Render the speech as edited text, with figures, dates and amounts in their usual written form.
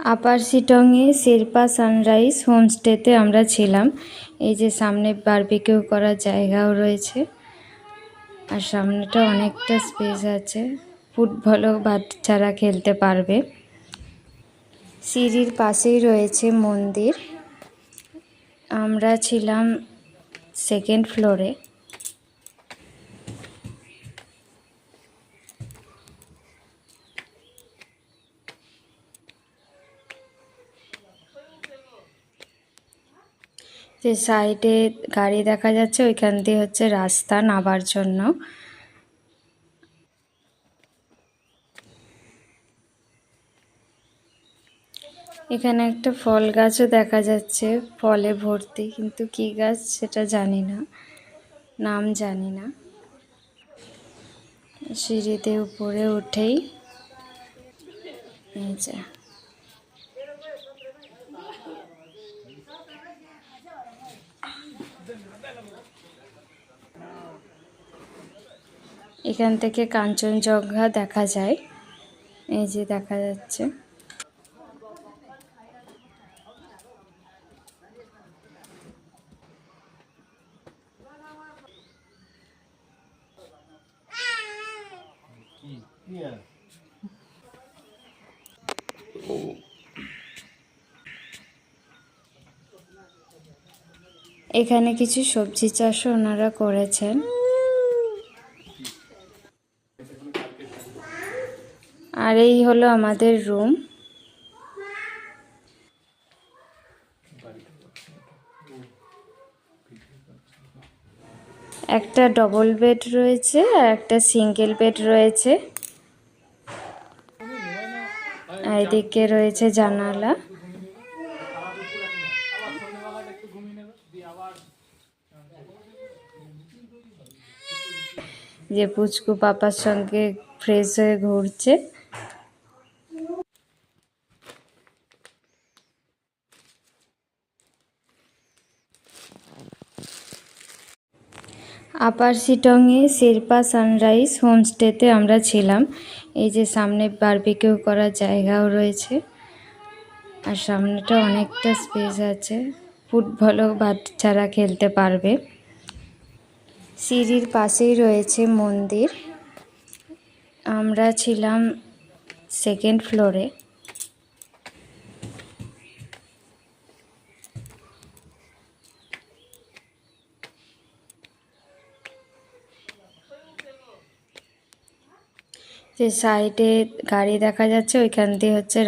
আপার সিটংয়ে Sherpa sunrise হোমস্টেতে আমরা ছিলাম। এই যে সামনে বারবিকিউ করার জায়গাও রয়েছে, আর সামনেটা অনেকটা স্পেস আছে, ফুটবলও বাচ্চারা খেলতে পারবে। সিঁড়ির পাশেই রয়েছে মন্দির। আমরা ছিলাম সেকেন্ড ফ্লোরে। যে সাইডে গাড়ি দেখা যাচ্ছে, ওইখান দিয়ে হচ্ছে রাস্তা নামার জন্য। এখানে একটা ফল গাছও দেখা যাচ্ছে, ফলে ভর্তি, কিন্তু কি গাছ সেটা জানি না, নাম জানি না। সিঁড়িতে উপরে উঠেই এই যে এখান থেকে কাঞ্চনজঙ্ঘা দেখা যায়, এই যে দেখা যাচ্ছে। এখানে কিছু সবজি চাষও ওনারা করেছেন। আর এই হলো আমাদের রুম। একটা ডবল বেড রয়েছে আর একটা সিঙ্গেল বেড রয়েছে। এদিকে রয়েছে জানালা। যে পুচকু পাপার সঙ্গে ফ্রেশ হয়ে ঘুরছে। আপার সিটংয়ে শেরপা সানরাইজ হোমস্টেতে আমরা ছিলাম। এই যে সামনে বারবিকিউ করার জায়গাও রয়েছে, আর সামনেটা অনেকটা স্পেস আছে, ফুটবলও বাচ্চারা খেলতে পারবে। সিঁড়ির পাশেই রয়েছে মন্দির। আমরা ছিলাম সেকেন্ড ফ্লোরে। যে সাইডে গাড়ি দেখা যাচ্ছে, ওইখান দিয়ে হচ্ছে